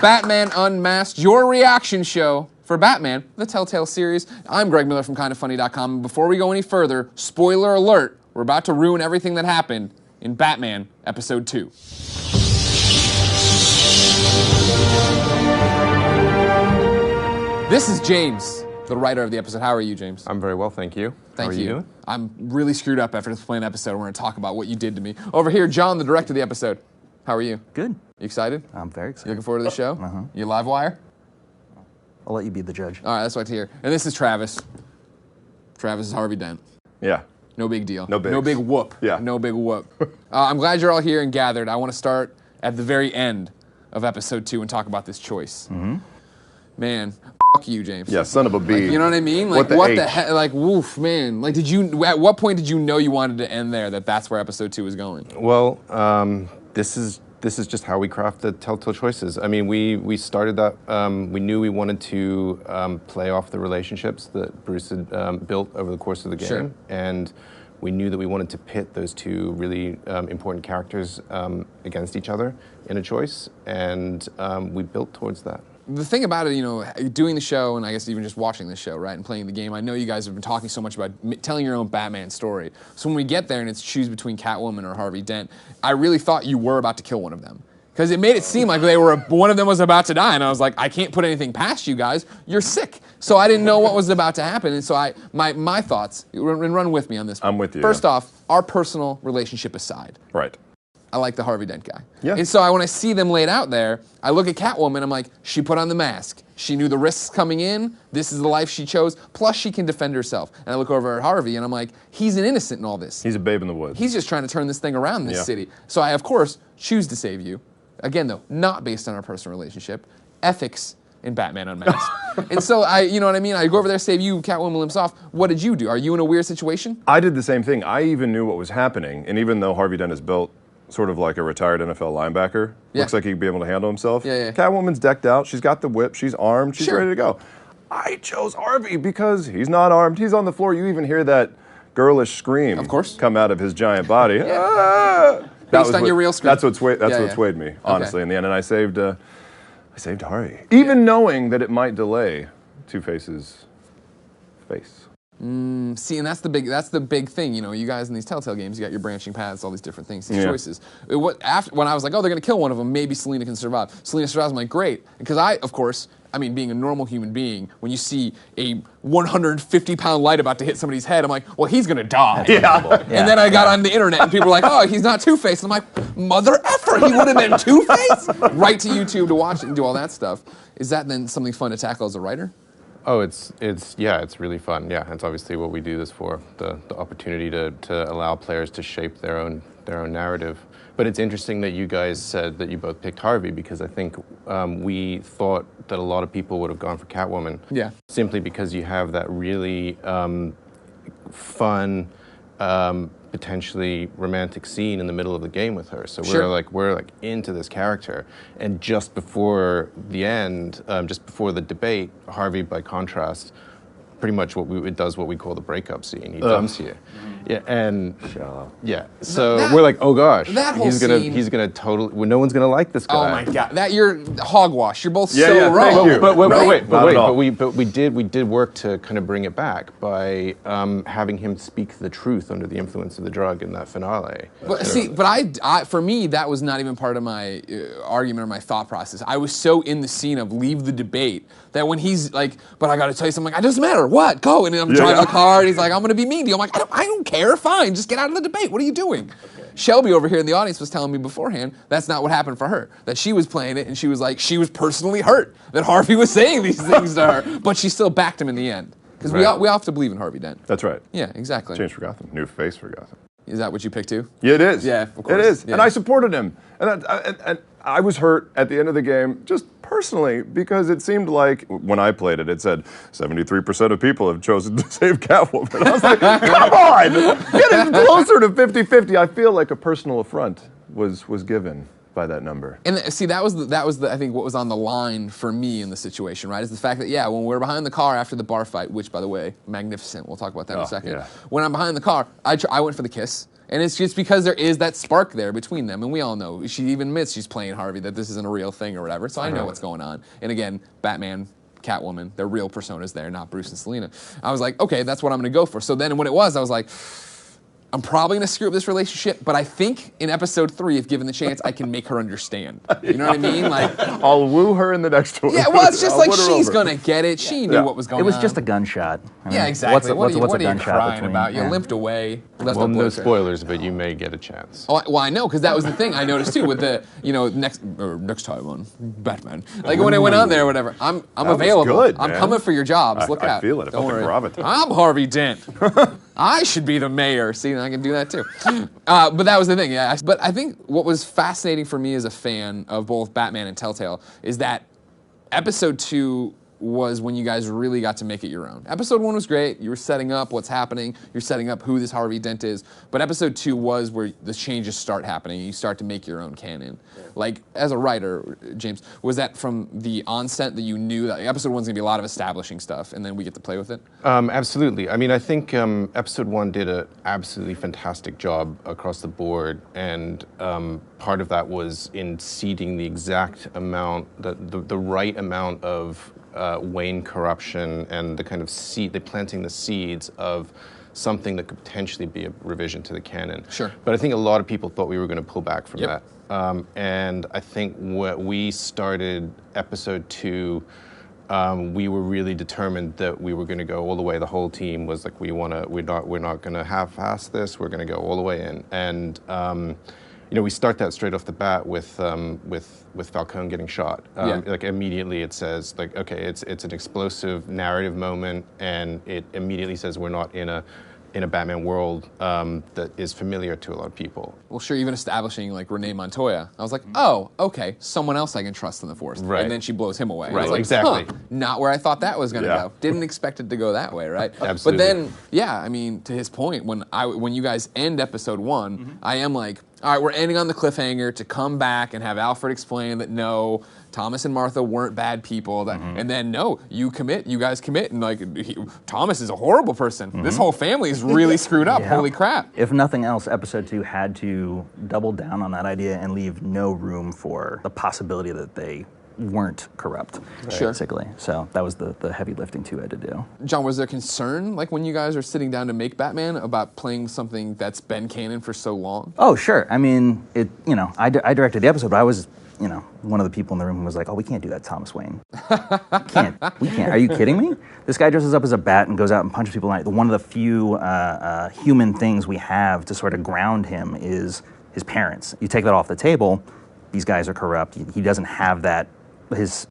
Batman Unmasked, your reaction show for Batman, the Telltale series. I'm Greg Miller from KindaFunny.com. Before we go any further, spoiler alert, we're about to ruin everything that happened in Batman Episode 2. This is James, the writer of the episode. How are you, James? I'm very well, thank you. Thank How you. are you doing? I'm really screwed up after this playing episode. We're going to talk about what you did to me. Over here, John, the director of the episode. How are you? Good. You excited? I'm very You excited. looking forward to the show? Uh-huh. You live wire? I'll let you be the judge. All right, that's what I hear. And this is Travis. Travis is Harvey Dent. Yeah. No big deal. No bigs. No big whoop. Yeah. No big whoop. I'm glad you're all here and gathered. I want to start at the very end of episode 2 and talk about this choice. Mm-hmm. Man, fuck you, James. Yeah, son of a bee. Like, you know what I mean? Like, what the heck? Like, woof, man. Like, at what point did you know you wanted to end there, that's where episode 2 was going? Well, this is just how we craft the Telltale choices. I mean, we started that, we knew we wanted to play off the relationships that Bruce had built over the course of the game. Sure. And we knew that we wanted to pit those two really important characters against each other in a choice, and we built towards that. The thing about it, you know, doing the show, and I guess even just watching the show, right, and playing the game, I know you guys have been talking so much about telling your own Batman story. So when we get there and it's choose between Catwoman or Harvey Dent, I really thought you were about to kill one of them. Because it made it seem like one of them was about to die, and I was like, I can't put anything past you guys. You're sick. So I didn't know what was about to happen, and so my thoughts, and run with me on this one. I'm with you. First off, our personal relationship aside. Right. I like the Harvey Dent guy. Yeah. And so when I see them laid out there, I look at Catwoman, I'm like, she put on the mask. She knew the risks coming in. This is the life she chose. Plus, she can defend herself. And I look over at Harvey, and I'm like, he's an innocent in all this. He's a babe in the woods. He's just trying to turn this thing around in this city. So I, of course, choose to save you. Again, though, not based on our personal relationship. Ethics in Batman Unmasked. And so you know what I mean? I go over there, save you, Catwoman limps off. What did you do? Are you in a weird situation? I did the same thing. I even knew what was happening. And even though Harvey Dent is built sort of like a retired NFL linebacker, looks like he'd be able to handle himself. Yeah. Catwoman's decked out. She's got the whip. She's armed. She's ready to go. I chose Harvey because he's not armed. He's on the floor. You even hear that girlish scream come out of his giant body. Based on your real scream. That's what swayed me, honestly, in the end. And I saved Harvey. Even knowing that it might delay Two-Face's face. See, and that's the big thing. You know, you guys in these Telltale games, you got your branching paths, all these different things, these choices. When I was like, oh, they're going to kill one of them, maybe Selina can survive. Selina survives, I'm like, great. Because being a normal human being, when you see a 150-pound light about to hit somebody's head, I'm like, well, he's going to die. And then I got on the internet, and people were like, oh, he's not Two-Face. And I'm like, mother effer, he would have been Two-Face? Right to YouTube to watch it and do all that stuff. Is that then something fun to tackle as a writer? Oh, it's really fun. Yeah, that's obviously what we do this for, the opportunity to allow players to shape their own narrative. But it's interesting that you guys said that you both picked Harvey, because I think we thought that a lot of people would have gone for Catwoman. Yeah. Simply because you have that really fun, potentially romantic scene in the middle of the game with her. So we're like into this character. And just before the end, just before the debate, Harvey, by contrast, pretty much it does what we call the breakup scene. He dumps you. Yeah, and so we're like, oh gosh, he's gonna totally. Well, no one's gonna like this guy. Oh my god, you're hogwash. You're both wrong. Thank you. But we did work to kind of bring it back by having him speak the truth under the influence of the drug in that finale. But for me, that was not even part of my argument or my thought process. I was so in the scene of leave the debate that when he's like, but I got to tell you something, like, it doesn't matter, what, go. And I'm driving the car, and he's like, I'm going to be mean to you. I'm like, I don't care, fine, just get out of the debate. What are you doing? Okay. Shelby over here in the audience was telling me beforehand that's not what happened for her, that she was playing it, and she was like, she was personally hurt that Harvey was saying these things to her, but she still backed him in the end. Because we all have to believe in Harvey Dent. That's right. Yeah, exactly. Change for Gotham. New face for Gotham. Is that what you picked too? Yeah, it is. Yeah, of course. It is. Yeah. And I supported him. And I was hurt at the end of the game, just personally, because it seemed like, when I played it, it said 73% of people have chosen to save Catwoman. I was like, come on! Get it closer to 50-50. I feel like a personal affront was given by that number. And see, that was I think what was on the line for me in the situation, right? Is the fact that when we're behind the car after the bar fight, which by the way, magnificent. We'll talk about that in a second. Yeah. When I'm behind the car, I went for the kiss. And it's just because there is that spark there between them, and we all know. She even admits she's playing Harvey, that this isn't a real thing or whatever, so I know what's going on. And again, Batman, Catwoman, they're real personas there, not Bruce and Selina. I was like, okay, that's what I'm going to go for. So then when it was, I was like, I'm probably going to screw up this relationship, but I think in episode 3, if given the chance, I can make her understand. You know what I mean? Like, I'll woo her in the next one. yeah, well, it's just like she's going to get it. She knew what was going on. It was just a gunshot. I mean, yeah, exactly. What's what a are you gunshot crying between? about? You Yeah. limped away. Well, Well, no spoilers, but you may get a chance. Oh, well, I know, because that was the thing I noticed too with the, next time on Batman. Like when it went on there or whatever, I'm available. Good, I'm man. coming for your jobs. Look I out. feel it. I Don't felt the worry. gravitas. I'm Harvey Dent. I should be the mayor. See, I can do that too. But that was the thing. Yeah. But I think what was fascinating for me as a fan of both Batman and Telltale is that episode 2 was when you guys really got to make it your own. Episode 1 was great. You were setting up what's happening. You're setting up who this Harvey Dent is. But episode 2 was where the changes start happening. You start to make your own canon. Like, as a writer, James, was that from the onset that you knew that episode 1's going to be a lot of establishing stuff, and then we get to play with it? Absolutely. I mean, I think episode 1 did an absolutely fantastic job across the board, and part of that was in seeding the exact amount, the right amount of Wayne corruption and the kind of planting the seeds of something that could potentially be a revision to the canon. Sure. But I think a lot of people thought we were going to pull back from that. And I think when we started episode 2, we were really determined that we were going to go all the way. The whole team was like, we're not going to half-ass this. We're going to go all the way in. And we start that straight off the bat with Falcone getting shot. Like immediately it says, like, okay, it's an explosive narrative moment, and it immediately says we're not in a Batman world that is familiar to a lot of people. Well, sure, even establishing like Renee Montoya, I was like, oh, okay, someone else I can trust in the Force. Right. And then she blows him away. Right, I was like, exactly. Not where I thought that was going to Yeah. go. Didn't expect it to go that way, right? Absolutely. But then, yeah, I mean, to his point, when you guys end episode 1, I am like, all right, we're ending on the cliffhanger to come back and have Alfred explain that no, Thomas and Martha weren't bad people. And then no, you guys commit, and like Thomas is a horrible person. This whole family is really screwed up. Yeah. Holy crap! If nothing else, episode 2 had to double down on that idea and leave no room for the possibility that they weren't corrupt, Sure. basically. So that was the heavy lifting 2 had to do. John, was there concern, like when you guys are sitting down to make Batman, about playing something that's been canon for so long? Oh, sure. I mean, I directed the episode, but I was, one of the people in the room who was like, oh, we can't do that, Thomas Wayne. We can't. Are you kidding me? This guy dresses up as a bat and goes out and punches people. One of the few human things we have to sort of ground him is his parents. You take that off the table, these guys are corrupt. He doesn't have that, his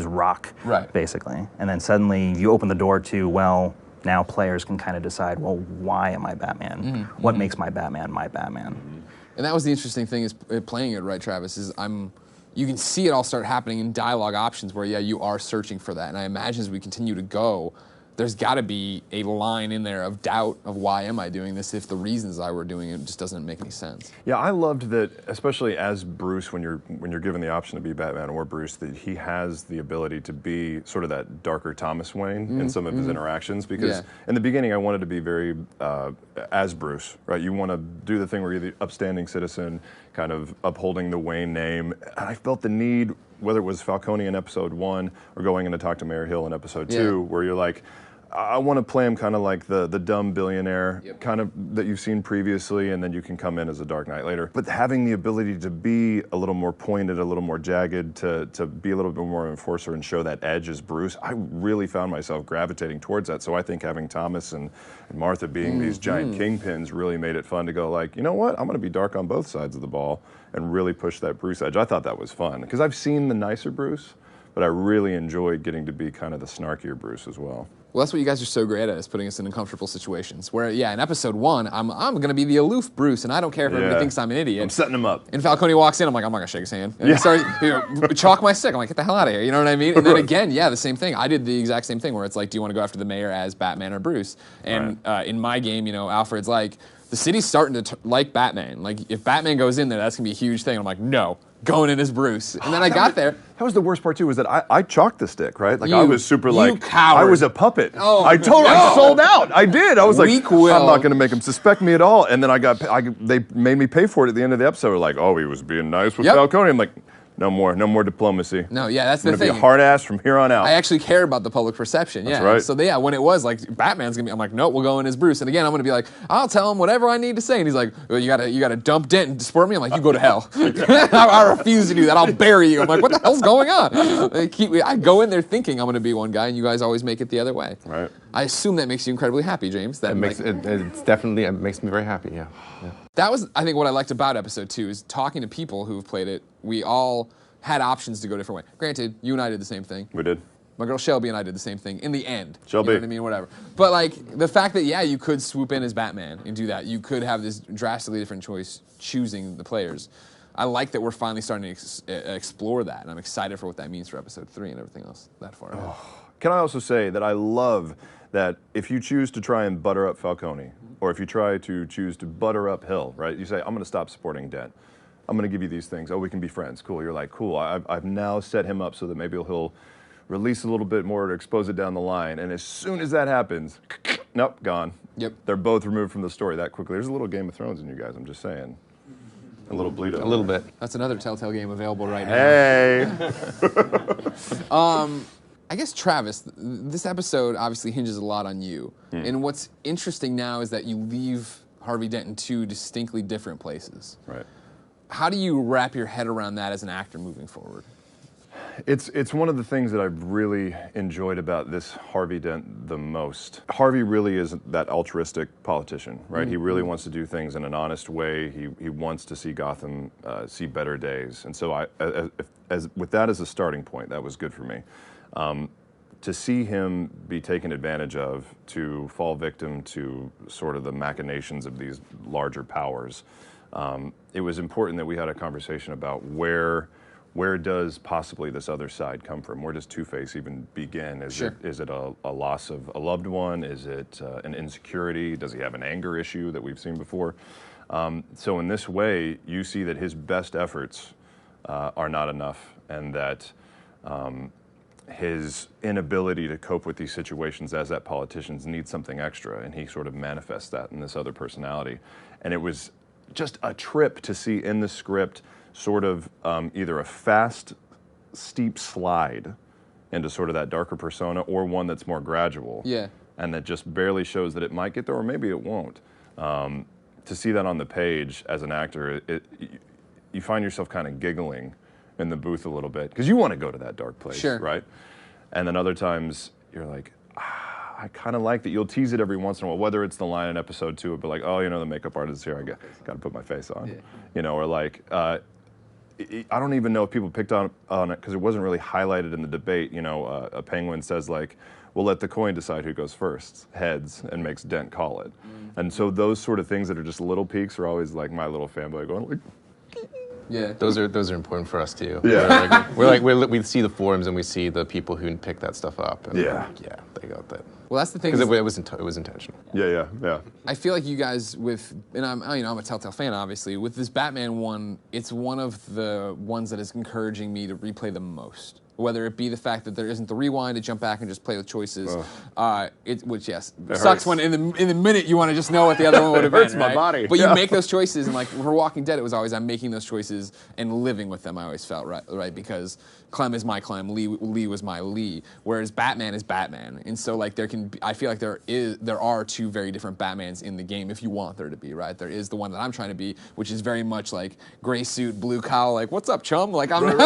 rock, Right. basically. And then suddenly you open the door to, well, now players can kind of decide, well, why am I Batman? What makes my Batman my Batman? And that was the interesting thing is playing it, right, Travis, is you can see it all start happening in dialogue options where, yeah, you are searching for that. And I imagine as we continue to go, there's got to be a line in there of doubt of why am I doing this if the reasons I were doing it just doesn't make any sense. Yeah, I loved that, especially as Bruce, when you're given the option to be Batman or Bruce, that he has the ability to be sort of that darker Thomas Wayne in some of his interactions. Because in the beginning, I wanted to be very as Bruce, right? You want to do the thing where you're the upstanding citizen, kind of upholding the Wayne name. And I felt the need, whether it was Falcone in episode 1 or going in to talk to Mayor Hill in episode 2, where you're like, I want to play him kind of like the dumb billionaire kind of that you've seen previously, and then you can come in as a Dark Knight later. But having the ability to be a little more pointed, a little more jagged, to be a little bit more enforcer and show that edge as Bruce, I really found myself gravitating towards that. So I think having Thomas and Martha being these giant kingpins really made it fun to go like, you know what, I'm going to be dark on both sides of the ball and really push that Bruce edge. I thought that was fun because I've seen the nicer Bruce, but I really enjoyed getting to be kind of the snarkier Bruce as well. Well, that's what you guys are so great at, is putting us in uncomfortable situations. Where, in episode 1, I'm going to be the aloof Bruce, and I don't care if everybody thinks I'm an idiot. I'm setting him up. And Falcone walks in, I'm like, I'm not going to shake his hand. And he starts, chalk my stick. I'm like, get the hell out of here. You know what I mean? And then again, the same thing. I did the exact same thing where it's like, do you want to go after the mayor as Batman or Bruce? And in my game, Alfred's like, the city's starting to like Batman. Like, if Batman goes in there, that's going to be a huge thing. I'm like, no. going in as Bruce. And then I got there. That was the worst part too. Was that I chalked the stick, right? Like You- I was super you coward. I was a puppet. Oh, I no. sold out. I did. I was like, Weak will. I'm not going to make him suspect me at all. And then they made me pay for it at the end of the episode. Like, oh, he was being nice with Yep. Falcone. I'm like, no more diplomacy. No, yeah, that's I'm the gonna thing. be a hard ass from here on out. I actually care about the public perception. That's Yeah. right. So yeah, when it was like Batman's gonna be, I'm like, no, we'll go in as Bruce. And again, I'm gonna be like, I'll tell him whatever I need to say. And he's like, well, you gotta dump Dent and support me. I'm like, you go to hell. I refuse to do that. I'll bury you. I'm like, what the hell's going on? I go in there thinking I'm gonna be one guy, and you guys always make it the other way. Right. I assume that makes you incredibly happy, James. That It makes it makes me very happy. Yeah. That was, I think, what I liked about episode 2 is talking to people who've played it. We all had options to go different ways. Granted, you and I did the same thing. We did. My girl Shelby and I did the same thing in the end. Shelby. You know what I mean? Whatever. But like the fact that, yeah, you could swoop in as Batman and do that. You could have this drastically different choice choosing the players. I like that we're finally starting to explore that. And I'm excited for what that means for episode 3 and everything else that far ahead. Can I also say that I love that if you choose to try and butter up Falcone, or if you choose to butter up Hill, right? You say, I'm going to stop supporting Dent. I'm going to give you these things. Oh, we can be friends. Cool. You're like, cool. I've now set him up so that maybe he'll release a little bit more to expose it down the line. And as soon as that happens, nope, gone. Yep. They're both removed from the story that quickly. There's a little Game of Thrones in you guys, I'm just saying. A little bleed A little bit. That's another Telltale game available right now. Hey! I guess, Travis, this episode obviously hinges a lot on you. And what's interesting now is that you leave Harvey Dent in 2 distinctly different places. Right. How do you wrap your head around that as an actor moving forward? It's one of the things that I've really enjoyed about this Harvey Dent the most. Harvey really is that altruistic politician, right? He really wants to do things in an honest way. He wants to see Gotham see better days. And so with that as a starting point, that was good for me. To see him be taken advantage of, to fall victim to sort of the machinations of these larger powers, it was important that we had a conversation about where does possibly this other side come from? Where does Two-Face even begin? Is it a loss of a loved one? Is it an insecurity? Does he have an anger issue that we've seen before? So in this way, you see that his best efforts are not enough, and that his inability to cope with these situations as that politician needs something extra, and he sort of manifests that in this other personality. And it was just a trip to see in the script sort of either a fast, steep slide into sort of that darker persona, or one that's more gradual. Yeah. And that just barely shows that it might get there, or maybe it won't. To see that on the page as an actor, you find yourself kind of giggling in the booth a little bit, because you want to go to that dark place, right? And then other times you're like, I kind of like that you'll tease it every once in a while, whether it's the line in episode 2, but like, oh, you know, the makeup artist is here, I got to put my face on, you know, or like, I don't even know if people picked on it because it wasn't really highlighted in the debate. You know, a Penguin says like, we'll let the coin decide who goes first, heads, and makes Dent call it. And so those sort of things that are just little peaks are always like my little fanboy going like, Yeah. Those are important for us too. Yeah. We see the forums and we see the people who pick that stuff up. And Yeah. Yeah, they got that. Well, that's the thing. Because it was intentional. yeah. I feel like you guys and I'm a Telltale fan, obviously. With this Batman one, it's one of the ones that is encouraging me to replay the most. Whether it be the fact that there isn't the rewind to jump back and just play with choices, which sucks hurts. when in the minute you want to just know what the other one would have been. hurts my right? body. But you make those choices, and like for Walking Dead, it was always I'm making those choices and living with them. I always felt right because Clem is my Clem, Lee was my Lee. Whereas Batman is Batman, and so like I feel like there are two very different Batmans in the game if you want there to be, right? There is the one that I'm trying to be, which is very much like gray suit, blue cowl, like what's up, chum? Like I'm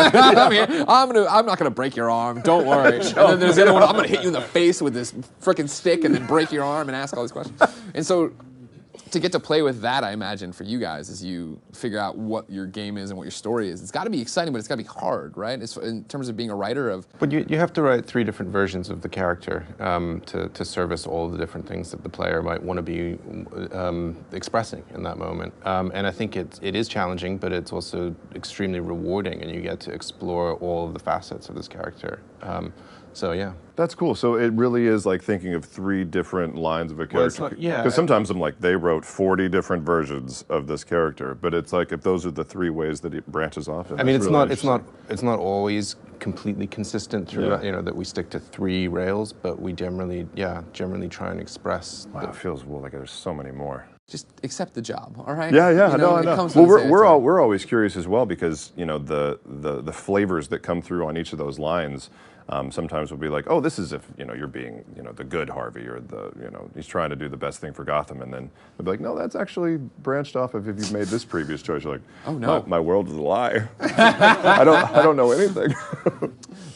not gonna break your arm, don't worry. And then there's the other one, I'm gonna hit you in the face with this frickin' stick and then break your arm and ask all these questions. And so to get to play with that, I imagine, for you guys as you figure out what your game is and what your story is, it's got to be exciting, but it's got to be hard, right? It's, in terms of being a writer of... But you have to write 3 different versions of the character to service all the different things that the player might want to be expressing in that moment. And I think it is challenging, but it's also extremely rewarding, and you get to explore all of the facets of this character. So yeah. That's cool. So it really is like thinking of 3 different lines of a character. Well, yeah. Because sometimes I'm like, they wrote wrote 40 different versions of this character, but it's like if those are the 3 ways that it branches off in. I mean, it's not always completely consistent through, you know, that we stick to 3 rails, but we generally try and express. Wow, it feels like there's so many more. Just accept the job, all right? Yeah, I know. Well, we're always curious as well because, you know, the flavors that come through on each of those lines. Sometimes we'll be like, oh, this is if, you know, you're being, you know, the good Harvey, or the, you know, he's trying to do the best thing for Gotham, and then we'll be like, no, that's actually branched off of if you've made this previous choice. You're like, oh no, my world is a lie. I don't know anything.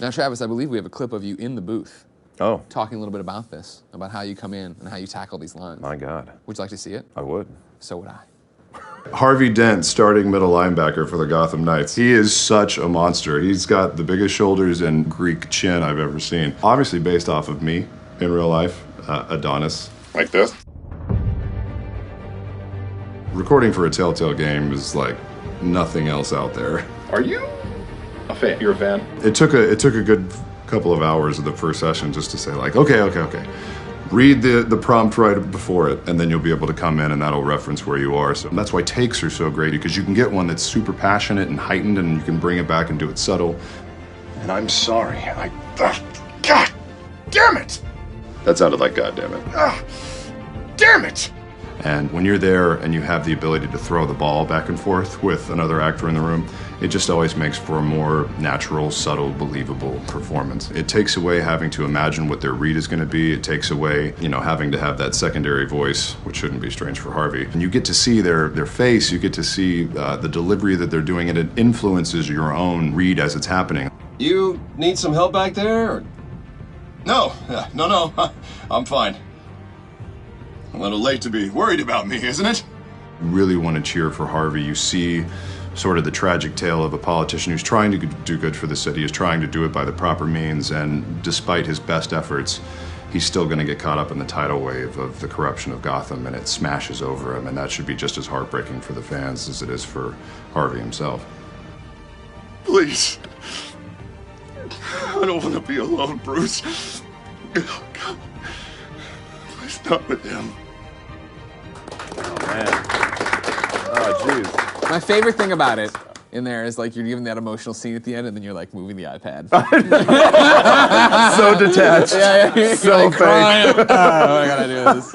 Now, Travis, I believe we have a clip of you in the booth. Oh. Talking a little bit about this, about how you come in and how you tackle these lines. My God. Would you like to see it? I would. So would I. Harvey Dent, starting middle linebacker for the Gotham Knights. He is such a monster. He's got the biggest shoulders and Greek chin I've ever seen. Obviously based off of me in real life, Adonis. Like this. Recording for a Telltale game is like nothing else out there. Are you a fan? You're a fan? It took a good couple of hours of the first session just to say like, okay. Read the prompt right before it, and then you'll be able to come in and that'll reference where you are. So that's why takes are so great, because you can get one that's super passionate and heightened, and you can bring it back and do it subtle. And I'm sorry. God damn it! That sounded like God damn it. Damn it! And when you're there and you have the ability to throw the ball back and forth with another actor in the room, it just always makes for a more natural, subtle, believable performance. It takes away having to imagine what their read is going to be. It takes away, you know, having to have that secondary voice, which shouldn't be strange for Harvey. And you get to see their face, you get to see the delivery that they're doing, and it influences your own read as it's happening. You need some help back there? Or... No, I'm fine. A little late to be worried about me, isn't it? You really want to cheer for Harvey. You see sort of the tragic tale of a politician who's trying to do good for the city, is trying to do it by the proper means, and despite his best efforts, he's still going to get caught up in the tidal wave of the corruption of Gotham, and it smashes over him, and that should be just as heartbreaking for the fans as it is for Harvey himself. Please. I don't want to be alone, Bruce. Oh, God. Please, not with him. Oh, man. Oh, jeez. My favorite thing about it in there is like you're giving that emotional scene at the end, and then you're like moving the iPad. So detached. Yeah. So like, crying. Oh, I gotta do this.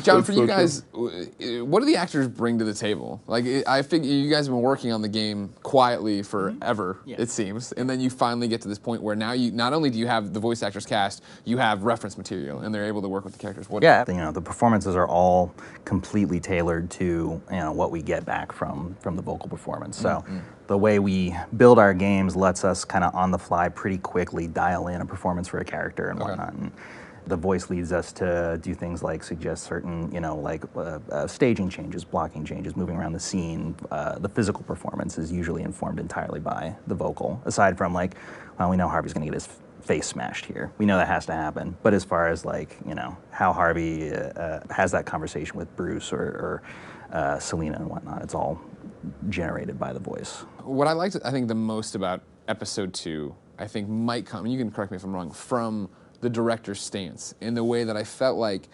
John, for you guys, what do the actors bring to the table? Like, I figure you guys have been working on the game quietly forever, it seems, and then you finally get to this point where now you not only do you have the voice actors cast, you have reference material, and they're able to work with the characters. The performances are all completely tailored to what we get back from the vocal performance. So the way we build our games lets us kind of on the fly pretty quickly dial in a performance for a character and whatnot. And the voice leads us to do things like suggest certain, staging changes, blocking changes, moving around the scene. The physical performance is usually informed entirely by the vocal, aside from we know Harvey's going to get his face smashed here. We know that has to happen. But as far as how Harvey has that conversation with Bruce or Selina and whatnot, it's all generated by the voice. What I liked, I think, the most about episode 2, I think might come, and you can correct me if I'm wrong, from the director's stance, in the way that I felt like,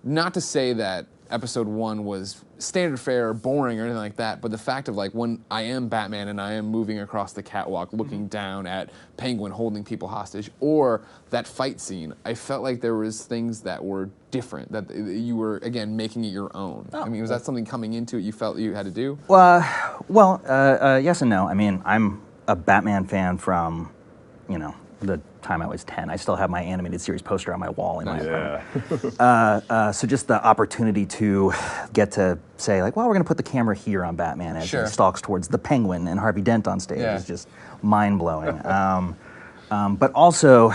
not to say that episode 1 was standard fare or boring or anything like that, but the fact of when I am Batman and I am moving across the catwalk looking down at Penguin holding people hostage, or that fight scene, I felt like there was things that were different, that you were, again, making it your own. I mean, was that something coming into it you felt you had to do? Yes and no. I mean, I'm a Batman fan from, the time I was 10. I still have my animated series poster on my wall in my apartment. So just the opportunity to get to say, we're going to put the camera here on Batman as he stalks towards the Penguin and Harvey Dent on stage is just mind-blowing. But also,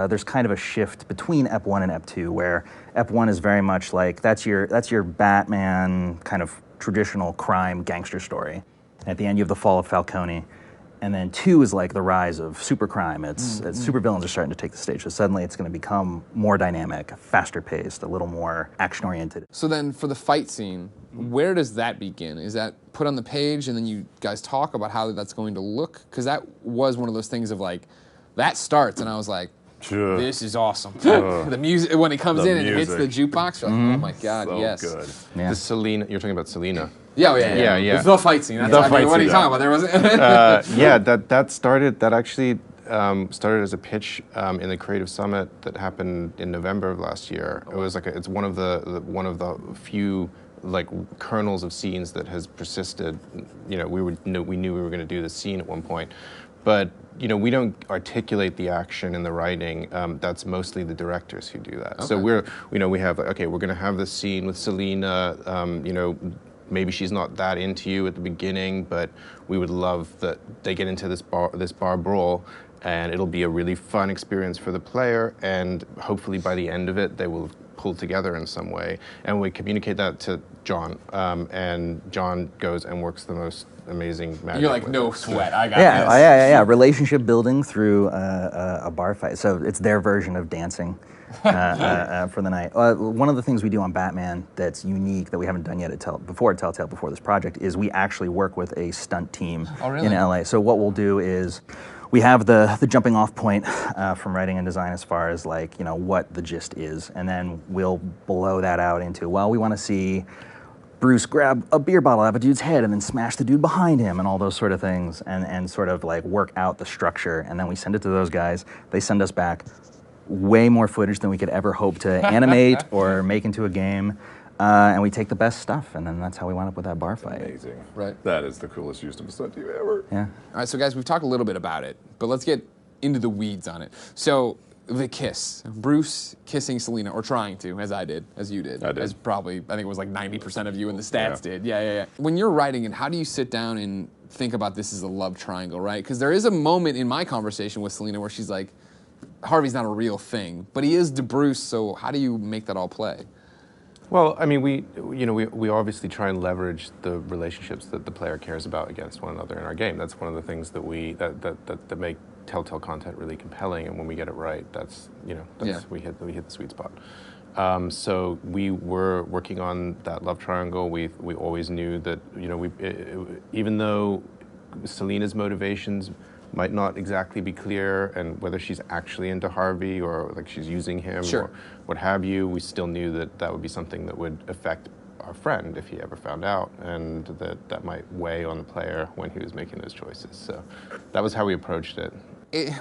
there's kind of a shift between Ep 1 and Ep 2, where Ep 1 is very much that's your Batman kind of traditional crime gangster story. And at the end, you have the fall of Falcone. And then 2 is the rise of supercrime. It's supervillains are starting to take the stage. So suddenly it's going to become more dynamic, faster paced, a little more action oriented. So then for the fight scene, where does that begin? Is that put on the page and then you guys talk about how that's going to look? Because that was one of those things of that starts and I was like, Sure. this is awesome. The music, when he comes The in and hits the music. jukebox, you're like, oh my God, So yes. good. Yeah. The Selena, you're talking about Selena. Yeah. Yeah. It's the fight scene. That's The I mean, fight what are you scene, talking about? There was That actually started as a pitch in the Creative Summit that happened in November of last year. It was like it's one of the few like kernels of scenes that has persisted. You know, we knew we were going to do this scene at one point, but you know, we don't articulate the action and the writing. That's mostly the directors who do that. Okay. So we have okay, we're going to have this scene with Selena. You know, maybe she's not that into you at the beginning, but we would love that they get into this bar brawl, and it'll be a really fun experience for the player, and hopefully by the end of it, they will pull together in some way. And we communicate that to John, and John goes and works the most amazing magic. You're like, no sweat, I got Yeah, this. yeah. Relationship building through a bar fight. So it's their version of dancing for the night. One of the things we do on Batman that's unique that we haven't done yet at Telltale, before this project, is we actually work with a stunt team in LA. So what we'll do is we have the jumping off point from writing and design as far as like, you know, what the gist is. And then we'll blow that out into, well, we want to see Bruce grab a beer bottle out of a dude's head and then smash the dude behind him and all those sort of things, and sort of like work out the structure. And then we send it to those guys. They send us back way more footage than we could ever hope to animate or make into a game. And we take the best stuff, and then that's how we wound up with that bar fight. Amazing. Right. That is the coolest use of a stunt team ever. Yeah. All right, so guys, we've talked a little bit about it, but let's get into the weeds on it. So the kiss, Bruce kissing Selena, or trying to, as you did. I did. As probably, I think it was like 90% of you in the stats did. Yeah. When you're writing it, how do you sit down and think about this as a love triangle, right? Because there is a moment in my conversation with Selena where she's like, Harvey's not a real thing, but he is to Bruce, so how do you make that all play? Well, I mean, we obviously try and leverage the relationships that the player cares about against one another in our game. That's one of the things that that make Telltale content really compelling. And when we get it right, we hit the sweet spot. So we were working on that love triangle. We always knew that even though Selena's motivations might not exactly be clear, and whether she's actually into Harvey or like she's using him or what have you, we still knew that would be something that would affect our friend if he ever found out, and that might weigh on the player when he was making those choices. So that was how we approached it.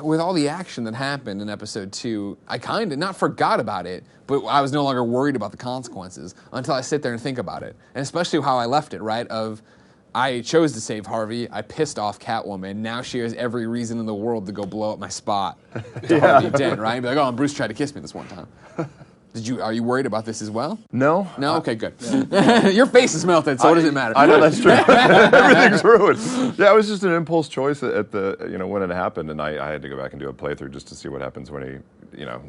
With all the action that happened in episode 2, I kind of not forgot about it, but I was no longer worried about the consequences until I sit there and think about it, and especially how I left it, right? I chose to save Harvey. I pissed off Catwoman. Now she has every reason in the world to go blow up my spot to Harvey Dent, right? And be like, oh, and Bruce tried to kiss me this one time. Are you worried about this as well? No. No? Okay, good. Your face is melted, so what does it matter? I know, that's true. Everything's ruined. Yeah, it was just an impulse choice at the, when it happened, and I had to go back and do a playthrough just to see what happens when he,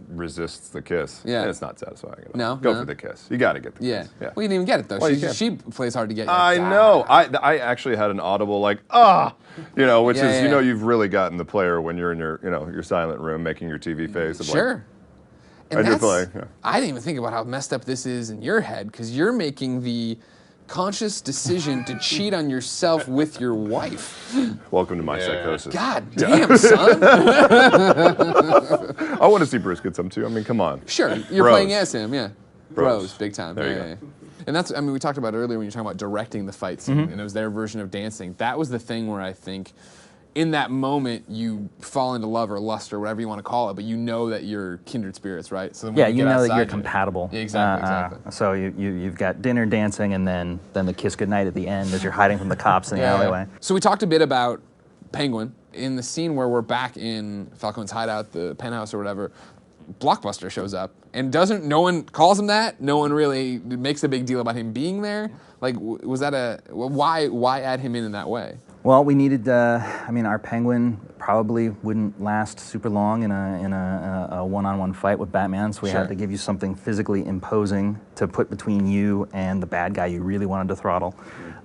resists the kiss. Yeah. And it's not satisfying at all. No? Go for the kiss. You got to get the Yeah. kiss. Yeah. Well, you didn't even get it, though. Well, She plays hard to get you. I know. I actually had an audible which is, you've really gotten the player when you're in your silent room making your TV face. Of Sure. And I do play. Yeah. I didn't even think about how messed up this is in your head, because you're making the conscious decision to cheat on yourself with your wife. Welcome to my psychosis. God damn, son. I want to see Bruce get some too. I mean, come on. Sure, you're playing as him, yeah. Bros. Big time. There you go. And that's, we talked about earlier when you were talking about directing the fight scene, and it was their version of dancing. That was the thing where I think in that moment you fall into love or lust or whatever you want to call it, but you know that you're kindred spirits, right? So Yeah, you know that you're compatible. Yeah, exactly. So you've got dinner, dancing, and then the kiss goodnight at the end as you're hiding from the cops in the alleyway. So we talked a bit about Penguin. In the scene where we're back in Falcone's hideout, the penthouse or whatever, Blockbuster shows up, and no one calls him that. No one really makes a big deal about him being there. Like, was that why add him in that way? Well, we needed. Our Penguin probably wouldn't last super long in a one-on-one fight with Batman, so we had to give you something physically imposing to put between you and the bad guy you really wanted to throttle.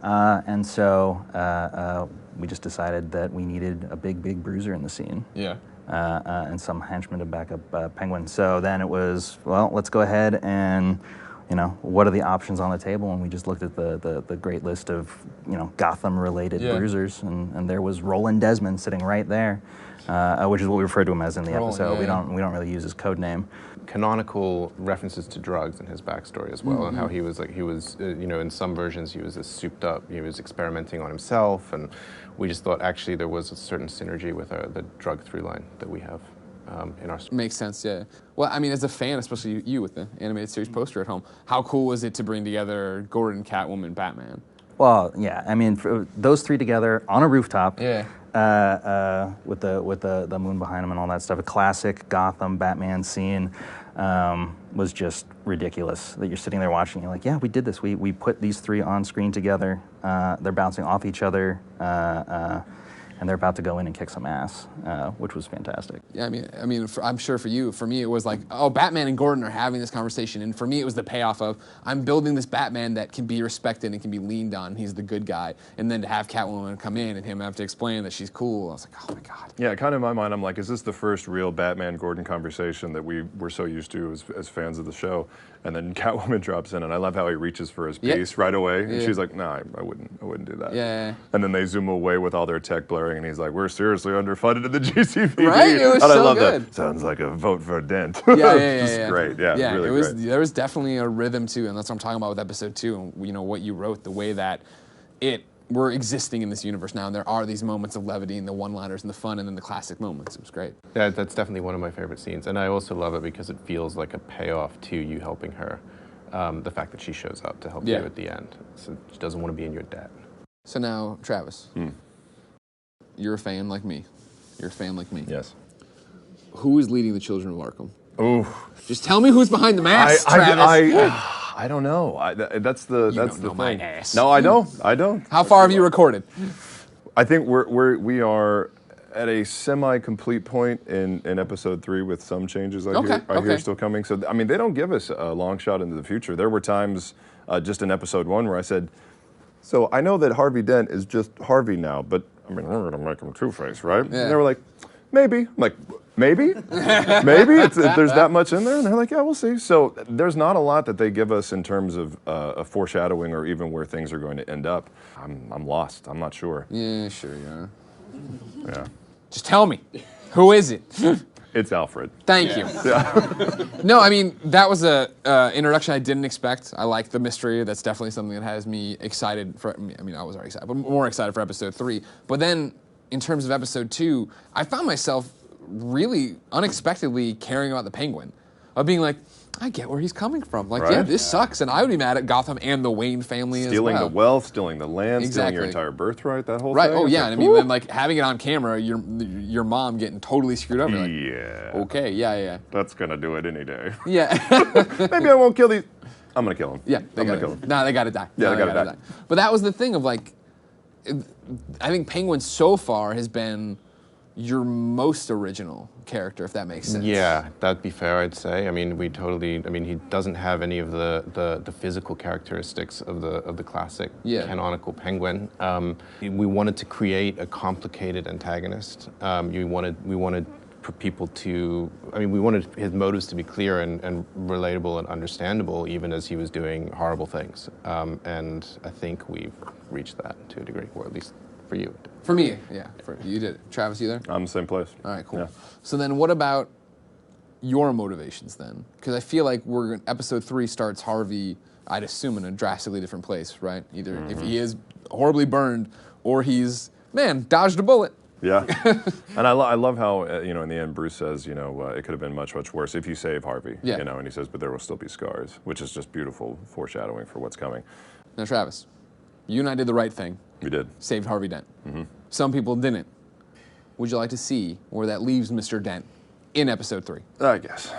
And so we just decided that we needed a big bruiser in the scene. Yeah. And some henchmen to back up Penguin. So then it was, well, let's go ahead and you know, what are the options on the table? And we just looked at the great list of, you know, Gotham-related bruisers, and there was Roland Desmond sitting right there, which is what we refer to him as in the episode. We don't really use his code name. Canonical references to drugs in his backstory as well, and how he was you know, in some versions he was this souped up, he was experimenting on himself, and we just thought actually there was a certain synergy with the drug through line that we have in our story. Makes sense, yeah. Well, I mean, as a fan, especially you with the animated series poster at home, how cool was it to bring together Gordon, Catwoman, Batman? Well, yeah, I mean, for those three together on a rooftop, Yeah. with the moon behind him and all that stuff, a classic Gotham Batman scene, was just ridiculous. That you're sitting there watching, you're like, yeah, we did this. We put these three on screen together. They're bouncing off each other, and they're about to go in and kick some ass, which was fantastic. Yeah, I mean, I'm sure for you, for me, it was like, oh, Batman and Gordon are having this conversation, and for me, it was the payoff of I'm building this Batman that can be respected and can be leaned on. He's the good guy, and then to have Catwoman come in and him have to explain that she's cool, I was like, oh my god. Yeah, kind of in my mind, I'm like, is this the first real Batman-Gordon conversation that we were so used to as fans of the show? And then Catwoman drops in, and I love how he reaches for his piece right away, and she's like, no, I wouldn't do that. Yeah. And then they zoom away with all their tech blaring, and he's like, we're seriously underfunded in the GCPD. Right? It was and I so love good. that. Sounds like a vote for Dent. Yeah. Just great. Yeah, really great. There was definitely a rhythm too, and that's what I'm talking about with episode 2, and you know what you wrote, the way that we're existing in this universe now, and there are these moments of levity and the one-liners and the fun and then the classic moments. It was great. Yeah, that's definitely one of my favorite scenes, and I also love it because it feels like a payoff to you helping her. The fact that she shows up to help you at the end. So she doesn't want to be in your debt. So now, Travis, you're a fan like me. Yes. Who is leading the Children of Arkham? Ooh. Just tell me who's behind the mask, Travis. I don't know. That's the know thing. my ass. No, I don't. How far have you recorded? I think we are at a semi-complete point in episode 3 with some changes I hear still coming. So, I mean, they don't give us a long shot into the future. There were times just in episode 1 where I said, so I know that Harvey Dent is just Harvey now, but I mean, we're going to make him Two-Face, right? Yeah. And they were like, maybe. I'm like, maybe? Maybe? There's that much in there? And they're like, yeah, we'll see. So there's not a lot that they give us in terms of a foreshadowing or even where things are going to end up. I'm lost. I'm not sure. Yeah, sure you are. Yeah. Just tell me. Who is it? It's Alfred. Thank you. No, I mean, that was a introduction I didn't expect. I like the mystery. That's definitely something that has me excited for, I mean, I was already excited, but more excited for episode 3. But then, in terms of episode 2, I found myself really unexpectedly caring about the Penguin. Of being like, I get where he's coming from. Like, yeah, this sucks, and I would be mad at Gotham and the Wayne family as well. Stealing the wealth, stealing the land, stealing your entire birthright, that whole thing. Right, oh yeah, like, and I mean, then, like, having it on camera, your mom getting totally screwed over. Like, yeah. Okay, yeah. That's gonna do it any day. Yeah. Maybe I won't kill these. I'm gonna kill him. Yeah, I'm gonna kill him. No, they gotta die. Yeah, No, they gotta die. But that was the thing of, like, I think Penguin so far has been your most original character, if that makes sense. Yeah, that'd be fair, I'd say. I mean, he doesn't have any of the physical characteristics of the classic canonical Penguin. We wanted to create a complicated antagonist. We wanted for people to, we wanted his motives to be clear and relatable and understandable, even as he was doing horrible things. And I think we've reached that to a degree, or at least for you. For me, yeah. You did it. Travis, you there? I'm the same place. All right, cool. Yeah. So then what about your motivations then? Because I feel like episode 3 starts Harvey, I'd assume, in a drastically different place, right? Either if he is horribly burned or he's, dodged a bullet. Yeah. And I love how, in the end, Bruce says, it could have been much, much worse if you save Harvey. Yeah. And he says, but there will still be scars, which is just beautiful foreshadowing for what's coming. Now, Travis, you and I did the right thing. We did. Saved Harvey Dent. Some people didn't. Would you like to see where that leaves Mr. Dent in episode 3? I guess.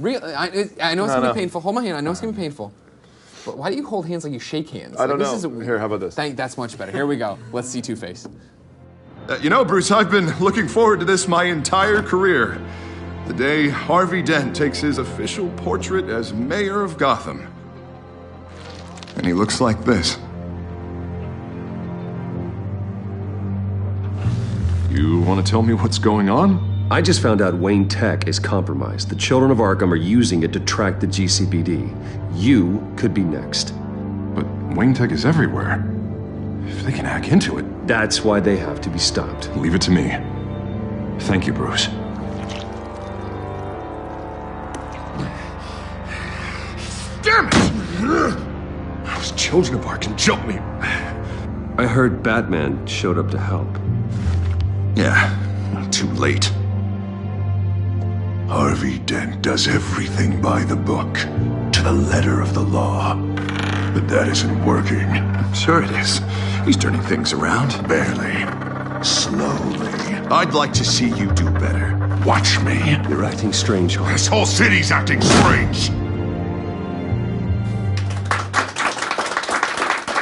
Really? I know it's going to be painful. Hold my hand. I know it's going to be painful. But why do you hold hands like you shake hands? I don't know. Here, how about this? That's much better. Here we go. Let's see Two-Face. Bruce, I've been looking forward to this my entire career. The day Harvey Dent takes his official portrait as mayor of Gotham. And he looks like this. You want to tell me what's going on? I just found out Wayne Tech is compromised. The children of Arkham are using it to track the GCPD. You could be next. But Wayne Tech is everywhere. If they can hack into it... That's why they have to be stopped. Leave it to me. Thank you, Bruce. Damn it! Those children of Arkham jumped me. I heard Batman showed up to help. Yeah, too late. Harvey Dent does everything by the book, to the letter of the law. But that isn't working. Sure it is. He's turning things around. Barely. Slowly. I'd like to see you do better. Watch me. You're acting strange, Harvey. This whole city's acting strange.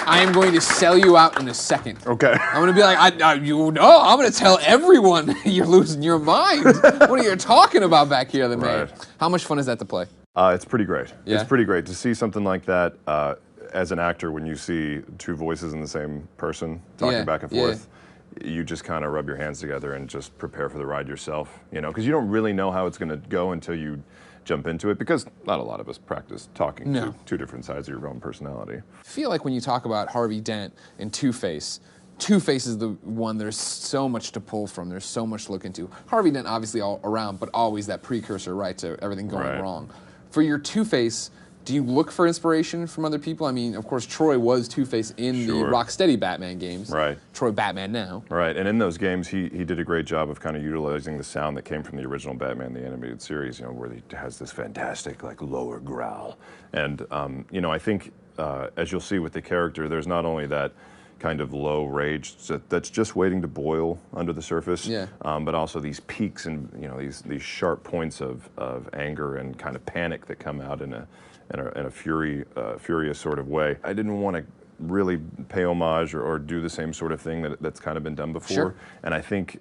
I am going to sell you out in a second. Okay. I'm going to be like, I'm going to tell everyone you're losing your mind. What are you talking about back here, the mayor? Right. How much fun is that to play? It's pretty great. Yeah? It's pretty great to see something like that as an actor when you see two voices in the same person talking back and forth. You just kind of rub your hands together and just prepare for the ride yourself, you know, because you don't really know how it's going to go until you jump into it, because not a lot of us practice talking to two different sides of your own personality. I feel like when you talk about Harvey Dent and Two-Face, Two-Face is the one there's so much to pull from, there's so much to look into. Harvey Dent obviously all around, but always that precursor, right, to everything going wrong. For your Two-Face, do you look for inspiration from other people? I mean, of course, Troy was Two-Face in the Rocksteady Batman games. Right. Troy Batman now. Right, and in those games, he did a great job of kind of utilizing the sound that came from the original Batman, the animated series, you know, where he has this fantastic, like, lower growl. And, you know, I think, as you'll see with the character, there's not only that kind of low rage that's just waiting to boil under the surface, but also these peaks and, you know, these sharp points of anger and kind of panic that come out in a furious sort of way. I didn't want to really pay homage or do the same sort of thing that's kind of been done before. Sure. And I think,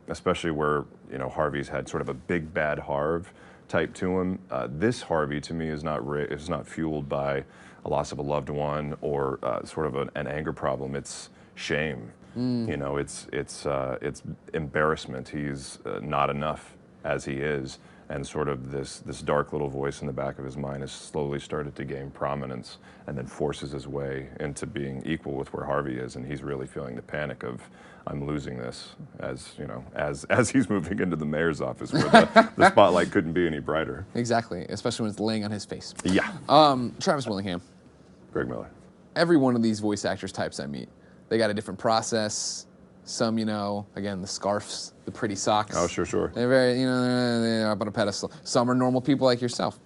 especially where, you know, Harvey's had sort of a big bad Harv type to him, this Harvey to me is not fueled by a loss of a loved one or sort of an anger problem. It's shame. You know, it's embarrassment. He's not enough as he is. And sort of this dark little voice in the back of his mind has slowly started to gain prominence and then forces his way into being equal with where Harvey is. And he's really feeling the panic of, I'm losing this, as you know, as he's moving into the mayor's office where the spotlight couldn't be any brighter. Exactly, especially when it's laying on his face. Yeah. Travis Willingham. Greg Miller. Every one of these voice actors types I meet, they got a different process. Some, you know, again, the scarfs, the pretty socks. Oh, sure. They're very, you know, they're up on a pedestal. Some are normal people like yourself.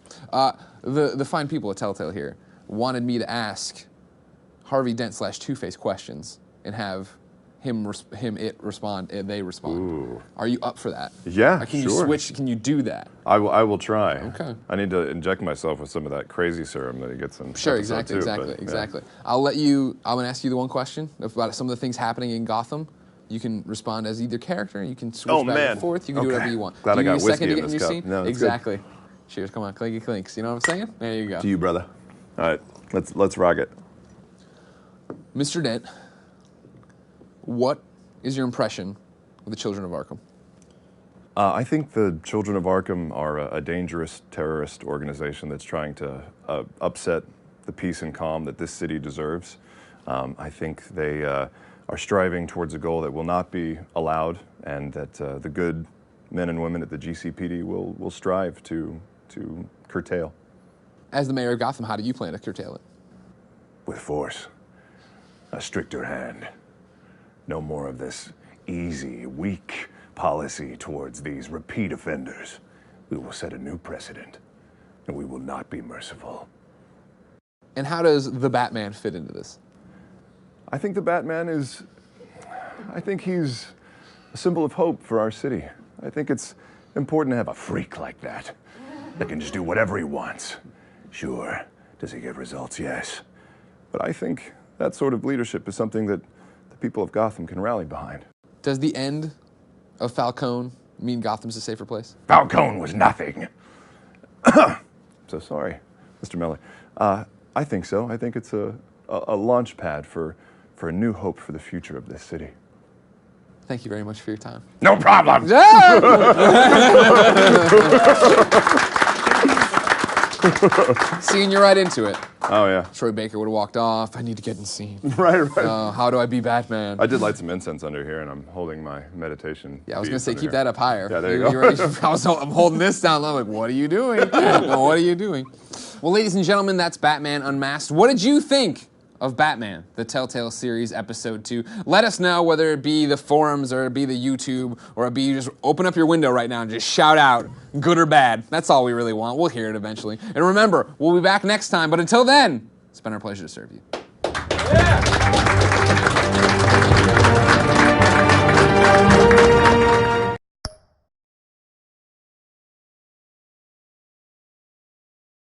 The fine people at Telltale here wanted me to ask Harvey Dent / Two-Face questions and have it respond, they respond. Ooh. Are you up for that? Yeah, Can you switch? Can you do that? I will try. Okay. I need to inject myself with some of that crazy serum that he gets in. Sure, episode exactly. I'm going to ask you the one question about some of the things happening in Gotham. You can respond as either character. You can switch back and forth. You can do whatever you want. Glad I got whiskey in this this cup. Scene? No, exactly. Good. Cheers. Come on, clinky clinks. You know what I'm saying? There you go. To you, brother. All right, let's rock it. Mr. Dent, what is your impression of the Children of Arkham? I think the Children of Arkham are a dangerous terrorist organization that's trying to upset the peace and calm that this city deserves. I think they are striving towards a goal that will not be allowed, and that the good men and women at the GCPD will strive to curtail. As the mayor of Gotham, how do you plan to curtail it? With force. A stricter hand. No more of this easy, weak policy towards these repeat offenders. We will set a new precedent, and we will not be merciful. And how does the Batman fit into this? I think the Batman he's a symbol of hope for our city. I think it's important to have A freak like that can just do whatever he wants. Sure, does he get results? Yes. But I think that sort of leadership is something that the people of Gotham can rally behind. Does the end of Falcone mean Gotham's a safer place? Falcone was nothing. So sorry, Mr. Miller. I think so. I think it's a launch pad for a new hope for the future of this city. Thank you very much for your time. No problem. Seeing you right into it. Oh, yeah. Troy Baker would have walked off. I need to get in scene. Right. How do I be Batman? I did light some incense under here, and I'm holding my meditation. Yeah, I was going to say, under keep here. that up higher. Yeah, there you go. I'm holding this down low. Like, what are you doing? What are you doing? Well, ladies and gentlemen, that's Batman Unmasked. What did you think of Batman, the Telltale series, episode 2? Let us know, whether it be the forums or it be the YouTube or it be you just open up your window right now and just shout out, good or bad. That's all we really want. We'll hear it eventually. And remember, we'll be back next time. But until then, it's been our pleasure to serve you. Yeah.